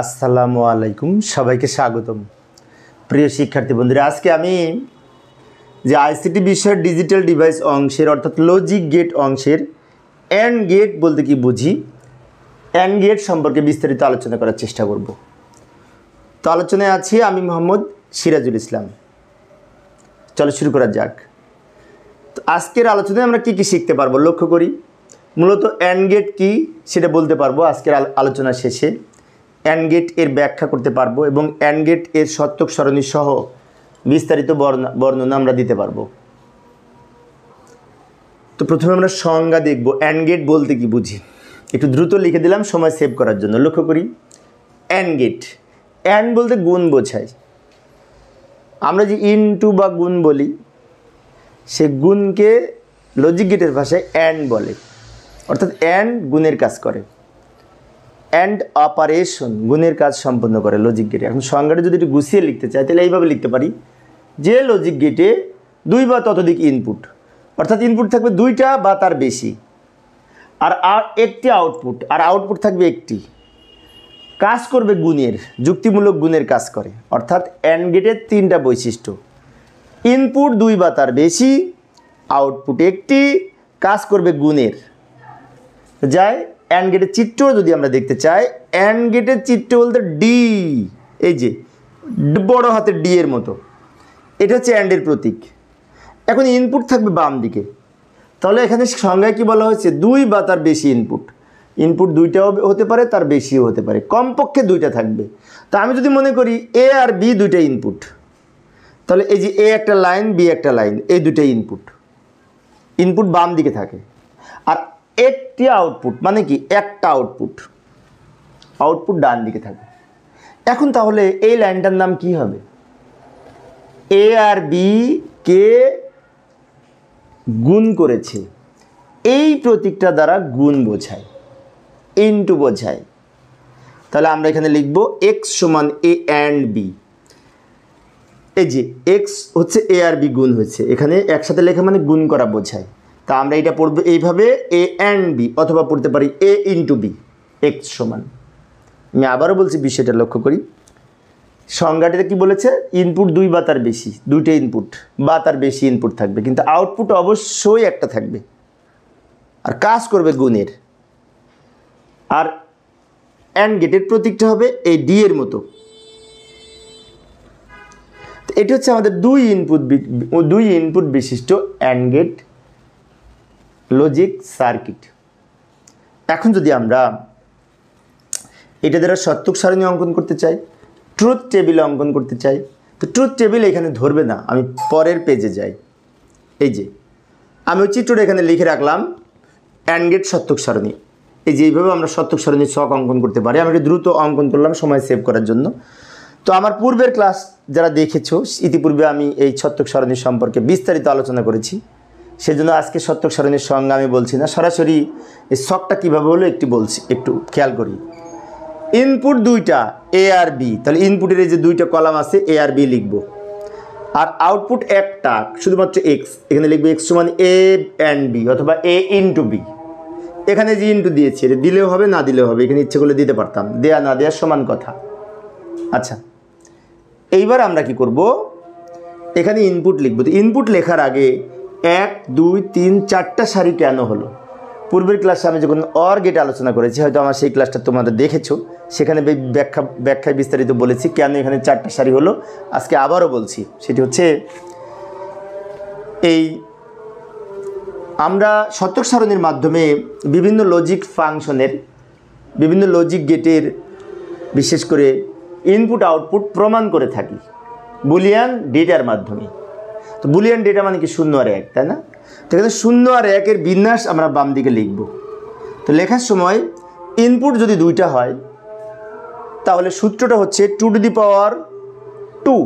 আসসালামু আলাইকুম, সবাইকে স্বাগতম। প্রিয় শিক্ষার্থী বন্ধুরা, আজকে আমি যে আইসিটি বিষয়ের ডিজিটাল ডিভাইস অংশের অর্থাৎ লজিক গেট অংশের অ্যান্ড গেট বলতে কি বুঝি, অ্যান্ড গেট সম্পর্কে বিস্তারিত আলোচনা করার চেষ্টা করব। তো আলোচনায় আছি আমি মোহাম্মদ সিরাজুল ইসলাম। চলো শুরু করা যাক। তো আজকের আলোচনায় আমরা কি কি শিখতে পারবো লক্ষ্য করি। মূলত অ্যান্ড গেট কী সেটা বলতে পারবো আজকের আলোচনা শেষে। অ্যান্ড গেট এর ব্যাখ্যা করতে পারবো এবং অ্যান্ড গেট এর সত্যক সরণি সহ বিস্তারিত বর্ণনা আমরা দিতে পারবো। তো প্রথমে আমরা সংজ্ঞা দেখব, অ্যান্ড গেট বলতে কি বুঝি। একটু দ্রুত লিখে দিলাম সময় সেভ করার জন্য। লক্ষ্য করি, অ্যান্ড গেট, অ্যান্ড বলতে গুণ বোঝায়। আমরা যে ইনটু বা গুণ বলি, সে গুণকে লজিক গেটের ভাষায় অ্যান্ড বলে, অর্থাৎ অ্যান্ড গুণের কাজ করে। অ্যান্ড অপারেশন গুণের কাজ সম্পন্ন করে লজিক গেটে। এখন সংজ্ঞাটা যদি একটু গুছিয়ে লিখতে চাই তাহলে এইভাবে লিখতে পারি যে লজিক গেটে দুই বা ততোধিক ইনপুট, অর্থাৎ ইনপুট থাকবে দুইটা বা তার বেশি, আর একটি আউটপুট, আর আউটপুট থাকবে একটি, কাজ করবে গুণের, যুক্তিমূলক গুণের কাজ করে। অর্থাৎ অ্যান্ড গেটের তিনটা বৈশিষ্ট্য: ইনপুট দুই বা তার বেশি, আউটপুট একটি, কাজ করবে গুণের। যায় অ্যান্ড গেটের চিত্র যদি আমরা দেখতে চাই, অ্যান্ড গেটের চিত্র বলতে ডি, এই যে বড় হাতের ডি এর মতো, এটা হচ্ছে অ্যান্ডের প্রতীক। এখন ইনপুট থাকবে বাম দিকে, তাহলে এখানে সংজ্ঞায় কি বলা হয়েছে, দুই বা তার বেশি ইনপুট। ইনপুট দুইটাও হতে পারে, তার বেশিও হতে পারে, কমপক্ষে দুইটা থাকবে। তা আমি যদি মনে করি এ আর বি দুইটা ইনপুট, তাহলে এই যে এ একটা লাইন, বি একটা লাইন, এই দুইটা ইনপুট। ইনপুট বাম দিকে থাকে, আর একটি আউটপুট মানে কি একটা আউটপুট, আউটপুট ডান দিকে থাকে। এখন তাহলে এই লাইনটার নাম কি হবে? এ আর বি কে গুণ করেছে, এই প্রতীকটা দ্বারা গুণ বোঝায়, ইনটু বোঝায়। তাহলে আমরা এখানে লিখব এক্স সমান এ অ্যান্ড বি। এই যে এক্স হচ্ছে এ আর বি গুণ হয়েছে, এখানে একসাথে লেখা মানে গুণ করা বোঝায়। তা আমরা এটা পড়বো এইভাবে, এ অ্যান্ড বি, অথবা পড়তে পারি এ ইন্টু বি। এক্স সমান, আমি আবারও বলছি বিষয়টা লক্ষ্য করি, সংজ্ঞাটিতে কি বলেছে, ইনপুট দুই বা তার বেশি, দুইটা ইনপুট বা তার বেশি ইনপুট থাকবে, কিন্তু আউটপুট অবশ্যই একটা থাকবে, আর কাজ করবে গুণের। আর অ্যান্ড গেটের প্রতীকটা হবে এই ডি এর মতো। এটা হচ্ছে আমাদের দুই ইনপুট বিশিষ্ট অ্যান্ড গেট লজিক সার্কিট। এখন যদি আমরা এটা দ্বারা সত্যক সারণী অঙ্কন করতে চাই, ট্রুথ টেবিল অঙ্কন করতে চাই, তো ট্রুথ টেবিল এখানে ধরবে না, আমি পরের পেজে যাই। এই যে আমি ওই চিত্রটা এখানে লিখে রাখলাম, অ্যান্ড গেট সত্যক সারণী। এই যে এইভাবে আমরা সত্যক সারণীর ছক অঙ্কন করতে পারি। আমি একটু দ্রুত অঙ্কন করলাম সময় সেভ করার জন্য। তো আমার পূর্বের ক্লাস যারা দেখেছো, ইতিপূর্বে আমি এই সত্যক সারণী সম্পর্কে বিস্তারিত আলোচনা করেছি, সেজন্য আজকে সত্যক সারণীর সংজ্ঞা আমি বলছি না, সরাসরি এই ছকটা কীভাবে হলো একটু খেয়াল করি। ইনপুট দুইটা এ আর বি, তাহলে ইনপুটের এই যে দুইটা কলাম আছে এ আর বি লিখব, আর আউটপুট একটা শুধুমাত্র এক্স, এখানে লিখবো এক্স সমান এ অ্যান্ড বি, অথবা এ ইন্টু বি। এখানে যে ইন্টু দিয়েছি এটা দিলেও হবে, না দিলেও হবে, এখানে ইচ্ছে করলে দিতে পারতাম, দেয়া না দেওয়ার সমান কথা। আচ্ছা, এইবার আমরা কি করব, এখানে ইনপুট লিখব। তো ইনপুট লেখার আগে 1 2 3 4টা সারি কেন হলো? পূর্বের ক্লাসে আমি যখন অর গেট আলোচনা করেছি, হয়তো আমার সেই ক্লাসটা তোমাদের দেখেছো, সেখানে ব্যাখ্যায় বিস্তারিত বলেছি কেন এখানে 4টা সারি হলো। আজকে আবারও বলছি, সেটি হচ্ছে এই আমরা সত্যক সারণীর মাধ্যমে বিভিন্ন লজিক ফাংশনের, বিভিন্ন লজিক গেটের, বিশেষ করে ইনপুট আউটপুট প্রমাণ করে থাকি বুলিয়ান ডেটার মাধ্যমে। তো বুলিয়ান ডেটা মানে কি 0 আর 1, তাই না? তো এখানে 0 আর 1-এর বিন্যাস আমরা বাম দিকে লিখব। তো লেখার সময় ইনপুট যদি দুইটা হয়, তাহলে সূত্রটা হচ্ছে 2 টু দি পাওয়ার 2।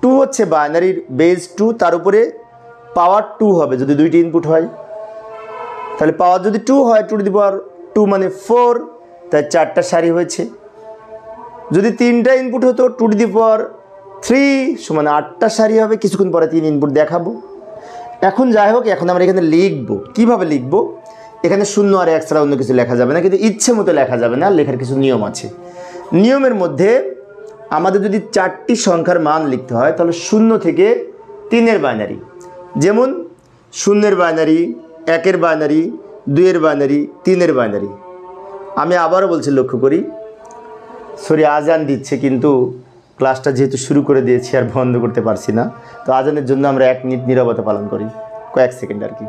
2 হচ্ছে বাইনারির বেস 2, তার উপরে পাওয়ার 2 হবে যদি দুইটি ইনপুট হয়। তাহলে পাওয়ার যদি 2 হয়, 2 টু দি পাওয়ার 2 মানে 4, তাই 4টা সারি হয়েছে। যদি 3টা ইনপুট হতো, 2 টু দি পাওয়ার 3 সমান 8টা সারি হবে। কিছুক্ষণ পরে 3 ইনপুট দেখাবো। এখন যাই হোক, এখন আমরা এখানে লিখবো। কিভাবে লিখবো? এখানে 0 আর 1 ছাড়া অন্য কিছু লেখা যাবে না, কিন্তু ইচ্ছে মতো লেখা যাবে না, লেখার কিছু নিয়ম আছে। নিয়মের মধ্যে আমাদের যদি 4টি সংখ্যার মান লিখতে হয় তাহলে 0 থেকে 3-এর বাইনারি, যেমন 0-এর বাইনারি, 1-এর বাইনারি, 2-এর বাইনারি, 3-এর বাইনারি। আমি আবারও বলছি, লক্ষ্য করি, সরি আজান দিচ্ছে, কিন্তু ক্লাসটা যেহেতু শুরু করে দিয়েছি আর বন্ধ করতে পারছি না, তো আজানের জন্য আমরা 1 মিনিট নীরবতা পালন করি, কয়েক সেকেন্ড আর কি।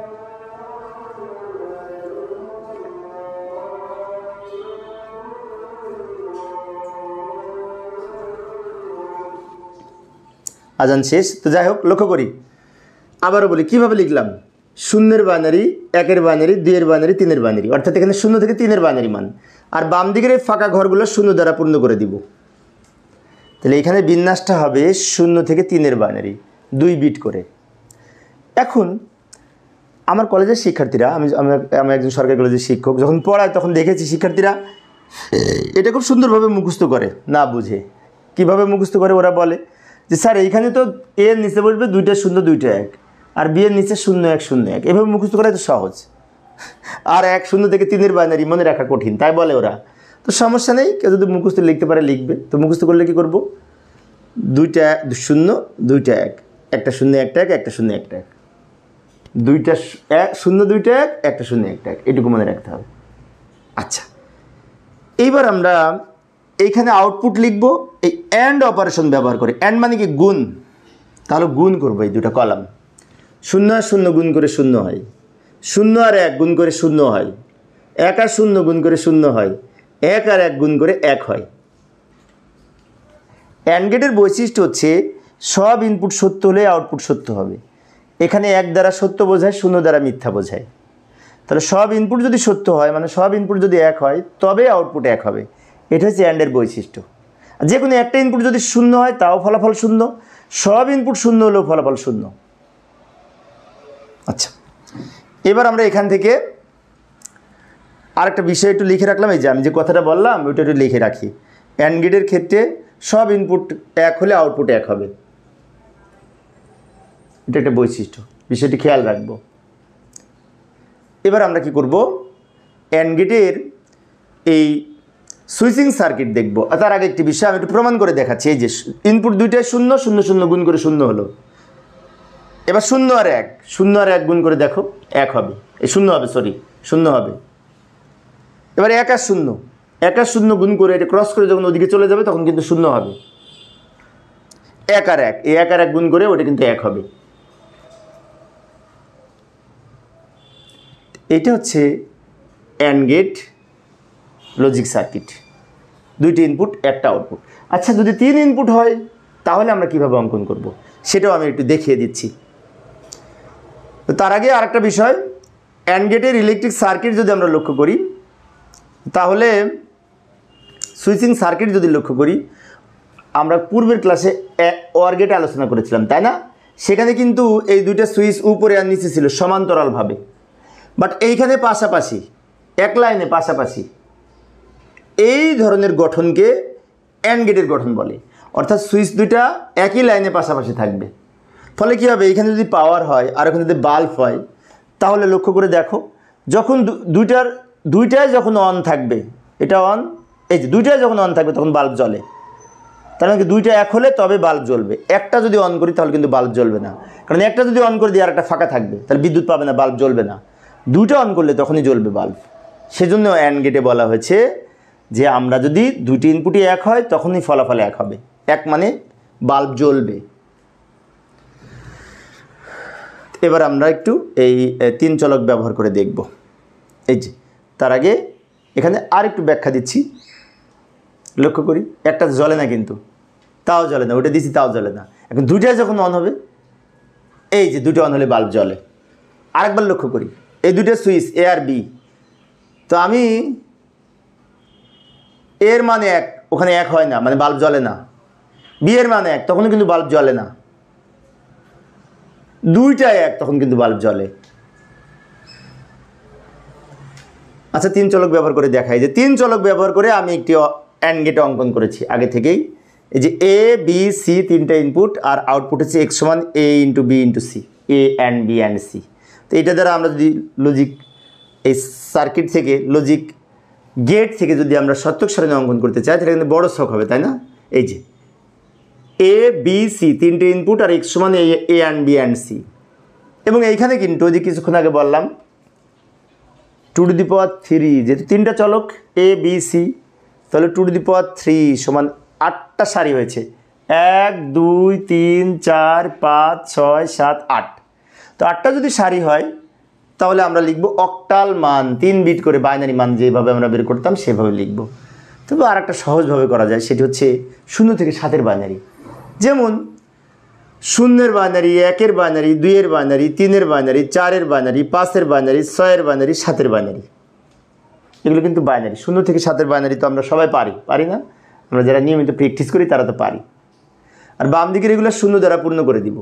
আজান শেষ। তো যাই হোক, লক্ষ্য করি, আবারও বলি কীভাবে লিখলাম। 0-এর বাইনারি, 1-এর বাইনারি, 2-এর বাইনারি, 3-এর বাইনারি, অর্থাৎ এখানে 0 থেকে 3-এর বাইনারি মান, আর বাম দিকের এই ফাঁকা ঘরগুলো 0 দ্বারা পূর্ণ করে দিব। তাহলে এখানে বিন্যাসটা হবে 0 থেকে 3-এর বাইনারি, 2 বিট করে। এখন আমার কলেজের শিক্ষার্থীরা, আমি একজন সরকারি কলেজের শিক্ষক, যখন পড়ায় তখন দেখেছি শিক্ষার্থীরা এটা খুব সুন্দরভাবে মুখস্থ করে, না বুঝে। কিভাবে মুখস্থ করে? ওরা বলে যে স্যার এইখানে তো এর নিচে বসবে 2টা 0 2টা 1, আর বি এর নিচে 0 1 0 1, এভাবে মুখস্থ করা তো সহজ, আর 1 0 থেকে 3-এর বাইনারি মনে রাখা কঠিন, তাই বলে ওরা। তো সমস্যা নেই, কেউ যদি মুখস্থ লিখতে পারে লিখবে। তো মুখস্থ করলে কী করবো? 2টা 0 2টা 1, একটা 0 একটা 1, একটা 0 একটা 1, 2টা 0 2টা 1, একটা 0 একটা 1, এটুকু মনে রাখতে হবে। আচ্ছা, এইবার আমরা এইখানে আউটপুট লিখব এই অ্যান্ড অপারেশন ব্যবহার করে। অ্যান্ড মানে কি? গুণ। তাহলে গুণ করবো এই দুটো কলাম। 0 আর 0 গুণ করে 0 হয়, 0 আর 1 গুণ করে 0 হয়, 1 আর 0 গুণ করে 0 হয়, 1 আর 1 গুণ করে 1 হয়। অ্যান্ড গেটের বৈশিষ্ট্য হচ্ছে সব ইনপুট সত্য হলে আউটপুট সত্য হবে। এখানে 1 দ্বারা সত্য বোঝায়, 0 দ্বারা মিথ্যা বোঝায়। তাহলে সব ইনপুট যদি সত্য হয়, মানে সব ইনপুট যদি 1 হয়, তবে আউটপুট 1 হবে। এটা হচ্ছে অ্যান্ডের বৈশিষ্ট্য। যে কোনো একটা ইনপুট যদি 0 হয় তাও ফলাফল 0, সব ইনপুট 0 হলেও ফলাফল 0। আচ্ছা, এবার আমরা এখান থেকে আরেকটা বিষয় একটু লিখে রাখলাম। এই যে আমি যে কথাটা বললাম ওইটা একটু লিখে রাখি। অ্যান্ড গেটের ক্ষেত্রে সব ইনপুট 1 হলে আউটপুট 1 হবে, এটা একটা বৈশিষ্ট্য, বিষয়টি খেয়াল রাখবো। এবার আমরা কি করব? অ্যান্ড গেটের এই সুইচিং সার্কিট দেখব। তার আগে একটি বিষয় আমি একটু প্রমাণ করে দেখাচ্ছি। এই যে ইনপুট 2টাই 0 0 0 গুণ করে 0 হলো। এবার 0 আর 1, 0 আর 1 গুণ করে দেখো 1 হবে, এই 0 হবে, সরি 0 হবে। এবার 1 আর 0, 1 আর 0 গুণ করে এটা ক্রস করে যখন ওদিকে চলে যাবে তখন কিন্তু 0 হবে। 1 আর 1, এই 1 আর 1 গুণ করে ওটা কিন্তু 1 হবে। এটা হচ্ছে অ্যান্ড গেট লজিক সার্কিট, 2টি ইনপুট 1টা আউটপুট। আচ্ছা, যদি 3 ইনপুট হয় তাহলে আমরা কিভাবে অঙ্কন করব সেটাও আমি একটু দেখিয়ে দিচ্ছি। তো তার আগে আরেকটা বিষয়, অ্যান্ড গেটের ইলেকট্রিক সার্কিট যদি আমরা লক্ষ্য করি, তাহলে সুইচিং সার্কিট যদি লক্ষ্য করি, আমরা পূর্বের ক্লাসে ওয়ার গেটে আলোচনা করেছিলাম, তাই না? সেখানে কিন্তু এই 2টা সুইচ উপরে আর নিচে ছিল সমান্তরালভাবে, বাট এইখানে পাশাপাশি, এক লাইনে পাশাপাশি। এই ধরনের গঠনকে অ্যান্ড গেটের গঠন বলে, অর্থাৎ সুইচ 2টা একই লাইনে পাশাপাশি থাকবে। ফলে কী হবে? এখানে যদি পাওয়ার হয় আর এখানে যদি বাল্ব হয়, তাহলে লক্ষ্য করে দেখো, যখন দুইটায় যখন অন থাকবে, এটা অন, এই যে 2টায় যখন অন থাকবে তখন বাল্ব জ্বলে। তার মানে কি 2টা 1 হলে তবে বাল্ব জ্বলবে। একটা যদি অন করি তাহলে কিন্তু বাল্ব জ্বলবে না, কারণ একটা যদি অন করে দিই আর একটা ফাঁকা থাকবে, তাহলে বিদ্যুৎ পাবে না, বাল্ব জ্বলবে না। 2টা অন করলে তখনই জ্বলবে বাল্ব। সেজন্য অ্যান্ড গেটে বলা হয়েছে যে আমরা যদি 2টি ইনপুটই 1 হয় তখনই ফলাফল 1 হবে, 1 মানে বাল্ব জ্বলবে। এবার আমরা একটু এই 3 চলক ব্যবহার করে দেখব। এই যে তার আগে এখানে আর একটু ব্যাখ্যা দিচ্ছি, লক্ষ্য করি, একটা জ্বলে না কিন্তু, তাও জ্বলে না, ওটা দিচ্ছি তাও জ্বলে না। এখন 2টায় যখন অন হবে, এই যে 2টা অন হলে বাল্ব জ্বলে। আরেকবার লক্ষ্য করি, এই 2টা সুইচ এ আর বি, তো আমি এর মানে 1, ওখানে 1 হয় না, মানে বাল্ব জ্বলে না। বি এর মানে 1, তখনও কিন্তু বাল্ব জ্বলে না। 2টায় 1, তখন কিন্তু বাল্ব জ্বলে। আচ্ছা, 3 চলক ব্যবহার করে দেখাই। যে 3 চলক ব্যবহার করে আমি একটি অ্যান্ড গেট অঙ্কন করেছি আগে থেকেই। এই যে এ বি সি 3টা ইনপুট, আর আউটপুট হচ্ছে x সমান a into B into C, A and B and C. তো এটা দ্বারা আমরা যদি লজিক এই সার্কিট থেকে লজিক গেট থেকে যদি আমরা শতক সারণী অঙ্কন করতে চাই তাহলে কিন্তু বড় ছক হবে, তাই না? এই যে এ বি সি তিনটে ইনপুট আর এক্স সমান এ অ্যান্ড বি অ্যান্ড সি, এবং এইখানে কিন্তু ওই যে কিছুক্ষণ আগে বললাম 2^3, যেহেতু তিনটা চলক এ বি সি, তাহলে 2^3 সমান 8টা সারি হয়েছে, 1 2 3 4 5 6 7 8। তো 8টা যদি সারি হয় তাহলে আমরা লিখব অক্টাল মান, 3 বিট করে বাইনারি মান যেভাবে আমরা বের করতাম সেভাবে লিখব। তবে আর একটা সহজভাবে করা যায়, সেটি হচ্ছে 0 থেকে 7-এর বাইনারি। যেমন 0-এর বাইনারি, 1-এর বাইনারি, 2-এর বাইনারি, 3-এর বাইনারি, 4-এর বাইনারি, 5-এর বাইনারি, 6-এর বাইনারি, 7-এর বাইনারি। এগুলো কিন্তু বাইনারি। 0 থেকে 7-এর বাইনারি তো আমরা সবাই পারি না? আমরা যারা নিয়মিত প্র্যাকটিস করি তারা তো পারি। আর বাম দিকের এগুলো 0 দ্বারা পূর্ণ করে দিব,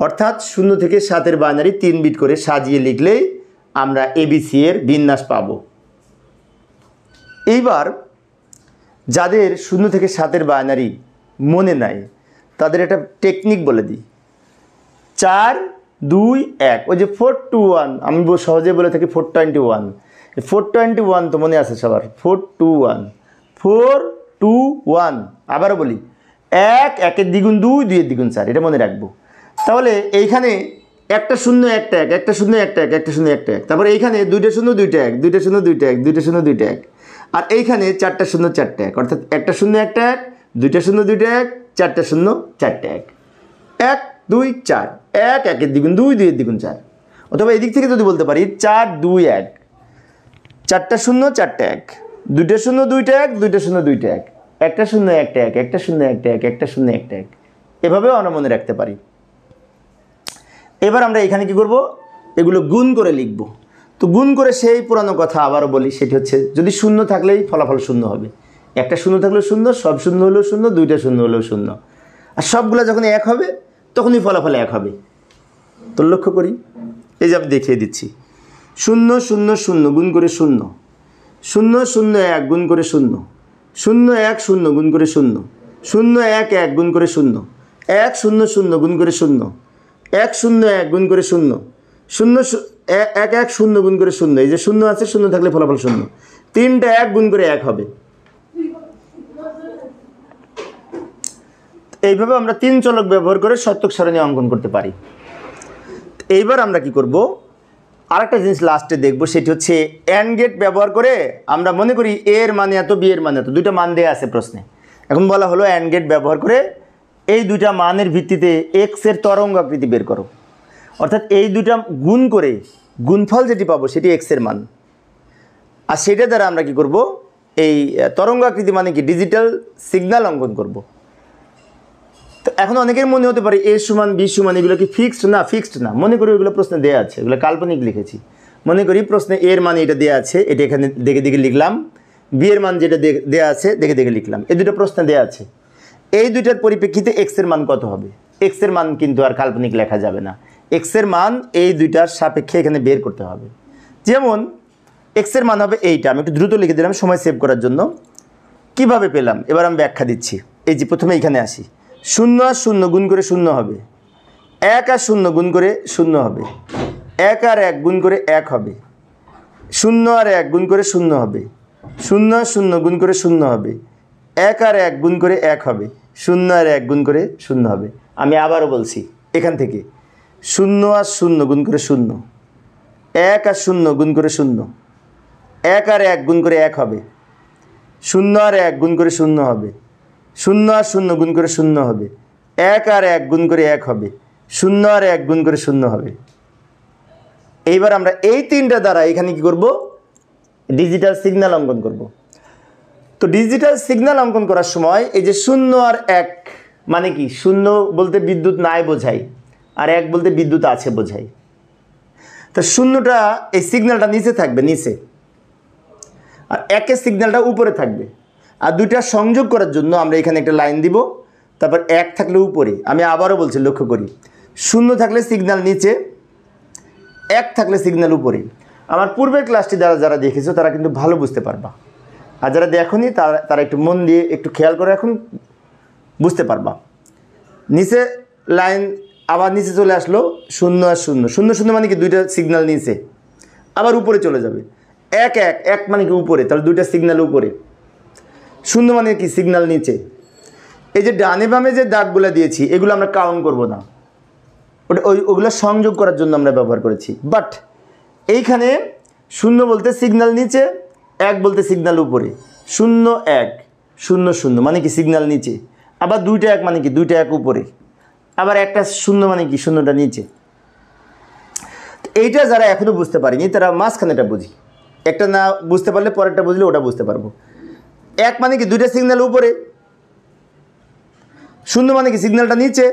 অর্থাৎ 0 থেকে 7-এর বাইনারি 3 বিট করে সাজিয়ে লিখলেই আমরা এবিসি এর বিন্যাস পাব। এইবার যাদের 0 থেকে 7-এর বাইনারি মনে নাই তাদের একটা টেকনিক বলে দিই, 4 2 1, ওই যে 4 2 1, আমি সহজে বলে থাকি 421। 421 তো মনে আছে সবার, 4 2 1 4 2 1। আবারও বলি, 1 1-এর দ্বিগুণ 2, 2-এর দ্বিগুণ 4, এটা মনে রাখবো। তাহলে এইখানে একটা 0 একটা 1, একটা 0 একটা 1, একটা 0 একটা 1, তারপরে এইখানে 2টা 0 2টা 1, 2টা 0 2টা 1, 2টা 0 2টা 1, আর এইখানে 4টা 0 4টা 1, অর্থাৎ একটা 0 একটা 1, 2টা 0 2টা 1, 4টা 0 4টা 1, 1 2 4, 1 1-এর দ্বিগুণ 2, 2-এর দ্বিগুণ 4। অথবা এদিক থেকে যদি বলতে পারি 4 2 1, 4টা 0 4টা 1, 2টা 0 2টা 1, 2টা 0 2টা 1, একটা 0 একটা 1, একটা 0 একটা 1, একটা 0 একটা 1, এভাবেও আমরা মনে রাখতে পারি। এবার আমরা এখানে কি করব, এগুলো গুণ করে লিখব। তো গুণ করে সেই পুরানো কথা আবারও বলি, সেটি হচ্ছে যদি 0 থাকলেই ফলাফল 0 হবে, একটা 0 থাকলেও 0, সব 0 হলেও 0, 2টা 0 হলেও 0, আর সবগুলো যখন 1 হবে তখনই ফলাফল 1 হবে। তো লক্ষ্য করি, এই যে আমি দেখিয়ে দিচ্ছি, 0 0 0 গুণ করে 0, 0 0 1 গুণ করে 0, 0 1 0 গুণ করে 0, 0 1 1 গুণ করে 0, 1 0 0 গুণ করে 0, 1 0 1 গুণ করে 0, 0 1 1 0 গুণ করে 0, এই যে 0 আছে, 0 থাকলে ফলাফল 0, 3টা 1 গুণ করে 1 হবে। এইভাবে আমরা 3 চলক ব্যবহার করে শতক সারণী অঙ্কন করতে পারি। এইবার আমরা কি করব, আরেকটা জিনিস লাস্টে দেখব, সেটি হচ্ছে অ্যান্ড গেট ব্যবহার করে আমরা মনে করি এ এর মানে এত, বি এর মানে এত, দুইটা মান দেওয়া আছে প্রশ্নে। এখন বলা হলো অ্যান্ড গেট ব্যবহার করে এই দুইটা মানের ভিত্তিতে এক্স এর তরঙ্গ আকৃতি বের করো, অর্থাৎ এই দুইটা গুণ করে গুণফল যেটি পাবো সেটি এক্স এর মান, আর সেটা দ্বারা আমরা কি করব, এই তরঙ্গ আকৃতি মানে কি ডিজিটাল সিগন্যাল অঙ্কন করব। তো এখন অনেকের মনে হতে পারে এ সমান বি সমান, এগুলো কি ফিক্সড? না, ফিক্সড না। মনে করি ওইগুলো প্রশ্নে দেওয়া আছে, এগুলো কাল্পনিক লিখেছি। মনে করি প্রশ্নে এর মান এটা দেওয়া আছে, এটা এখানে দেখে দেখে লিখলাম, বি এর মান যেটা দেওয়া আছে দেখে দেখে লিখলাম, এই দুটো প্রশ্নে দেওয়া আছে। এই দুইটার পরিপ্রেক্ষিতে এক্স এর মান কত হবে? এক্স এর মান কিন্তু আর কাল্পনিক লেখা যাবে না, এক্স এর মান এই দুইটার সাপেক্ষে এখানে বের করতে হবে। যেমন এক্স এর মান হবে এইটা, আমি একটু দ্রুত লিখে দিলাম সময় সেভ করার জন্য। কিভাবে পেলাম এবার আমি ব্যাখ্যা দিচ্ছি। এই যে প্রথমে এখানে আসি, 0 আর 0 গুণ করে 0 হবে, 1 আর 0 গুণ করে 0 হবে, 1 আর 1 গুণ করে 1 হবে, 0 আর 1 গুণ করে 0 হবে, 0 আর 0 গুণ করে 0 হবে, 1 আর 1 গুণ করে 1 হবে, 0 আর 1 গুণ করে 0 হবে। আমি আবারও বলছি, এখান থেকে 0 আর 0 গুণ করে 0, 1 আর 0 গুণ করে 0, 1 আর 1 গুণ করে 1 হবে, 0 আর 1 গুণ করে 0 হবে, 0 আর 0 গুণ করে 0 হবে, 1 আর 1 গুণ করে 1 হবে, 0 আর 1 গুণ করে 0 হবে। এইবার আমরা এই তিনটা দ্বারা এখানে কি করব, ডিজিটাল সিগন্যাল অঙ্কন করব। তো ডিজিটাল সিগন্যাল অঙ্কন করার সময় এই যে 0 আর 1 মানে কি, 0 বলতে বিদ্যুৎ নাই বোঝাই, আর 1 বলতে বিদ্যুৎ আছে বোঝাই। তো 0টা এই সিগন্যালটা নিচে থাকবে, নিচে, আর 1-এর সিগন্যালটা উপরে থাকবে। আর দুইটা সংযোগ করার জন্য আমরা এখানে একটা লাইন দিব, তারপর 1 থাকলে উপরে। আমি আবারও বলছি, লক্ষ্য করি, 0 থাকলে সিগন্যাল নিচে, 1 থাকলে সিগন্যাল উপরে। আমার পূর্বের ক্লাসটি যারা দেখেছো তারা কিন্তু ভালো বুঝতে পারবা, আর যারা দেখোনি তারা একটু মন দিয়ে একটু খেয়াল করে এখন বুঝতে পারবা। নিচে লাইন আবার নিচে চলে আসলো, 0 আর 0, 0 0 মানে কি দুইটা সিগন্যাল নিচে, আবার উপরে চলে যাবে, এক এক এক মানে কি উপরে, তাহলে দুইটা সিগন্যাল উপরে। শূন্য মানে কি সিগন্যাল নিচে। এই যে ডানে বামে যে দাগগুলো দিয়েছি এগুলো আমরা কাউন্ট করব না, ওগুলো সংযোগ করার জন্য আমরা ব্যবহার করেছি। বাট এইখানে শূন্য বলতে সিগন্যাল নিচে, এক বলতে সিগন্যাল উপরে। 0 1 0 0 মানে কি সিগন্যাল নিচে, আবার দুইটা এক মানে কি দুইটা এক উপরে, আবার একটা শূন্য মানে কি শূন্যটা নিচে। এইটা যারা এখনও বুঝতে পারিনি তারা মাঝখানেটা বুঝি, একটা না বুঝতে পারলে পরেরটা বুঝলে ওটা বুঝতে পারবো। এক মানে কি দুইটা সিগন্যাল উপরে, শূন্য মানে কি সিগন্যালটা নিচে,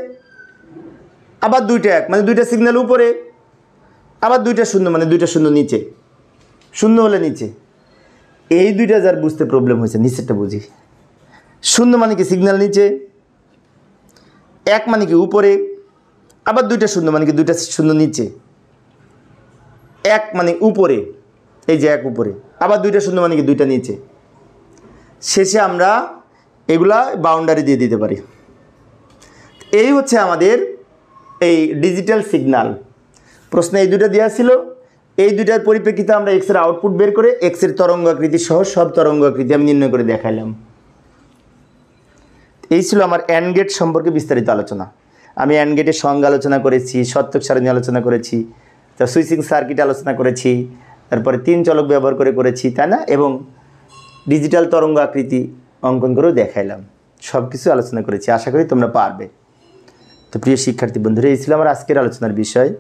আবার দুইটা এক মানে দুইটা সিগন্যাল উপরে, আবার দুইটা শূন্য মানে দুইটা শূন্য নিচে, শূন্য হলে নিচে। এই দুইটা যার বুঝতে প্রবলেম হয়েছে নিচেরটা বুঝি। শূন্য মানে কি সিগন্যাল নিচে, এক মানে কি উপরে, আবার দুইটা শূন্য মানে কি দুইটা শূন্য নিচে, এক মানে উপরে, এই যে এক উপরে, আবার দুইটা শূন্য মানে কি দুইটা নিচে। শেষে আমরা এগুলা বাউন্ডারি দিয়ে দিতে পারি। এই হচ্ছে আমাদের এই ডিজিটাল সিগন্যাল। প্রশ্নে এই দুটো দেওয়া ছিল, এই দুটার পরিপ্রেক্ষিতে আমরা এক্সের আউটপুট বের করে এক্সের তরঙ্গ আকৃতি সহ সব তরঙ্গ আকৃতি আমি নির্ণয় করে দেখাইলাম। এই ছিল আমার অ্যান্ড গেট সম্পর্কে বিস্তারিত আলোচনা। আমি অ্যান্ড গেটের সংজ্ঞা আলোচনা করেছি, সত্যক সারণী আলোচনা করেছি, তা সুইচিং সার্কিট আলোচনা করেছি, তারপরে 3 চলক ব্যবহার করেছি, তাই না, এবং ডিজিটাল তরঙ্গ আকৃতি অঙ্কন করেও দেখাইলাম। সব কিছু আলোচনা করেছি, আশা করি তোমরা পারবে। তো প্রিয় শিক্ষার্থী বন্ধুরা, এই ছিল আমার আজকের আলোচনার বিষয়।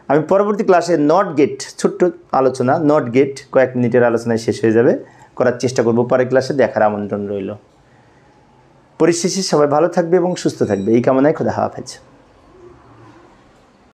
আমি পরবর্তী ক্লাসে নট গেট, ছোট্ট আলোচনা, নট গেট কয়েক মিনিটের আলোচনায় শেষ হয়ে যাবে, করার চেষ্টা করব। পরের ক্লাসে দেখার আমন্ত্রণ রইল। পরিশেষে সবাই ভালো থাকবে এবং সুস্থ থাকবে এই কামনায় খোদা হাফেজ।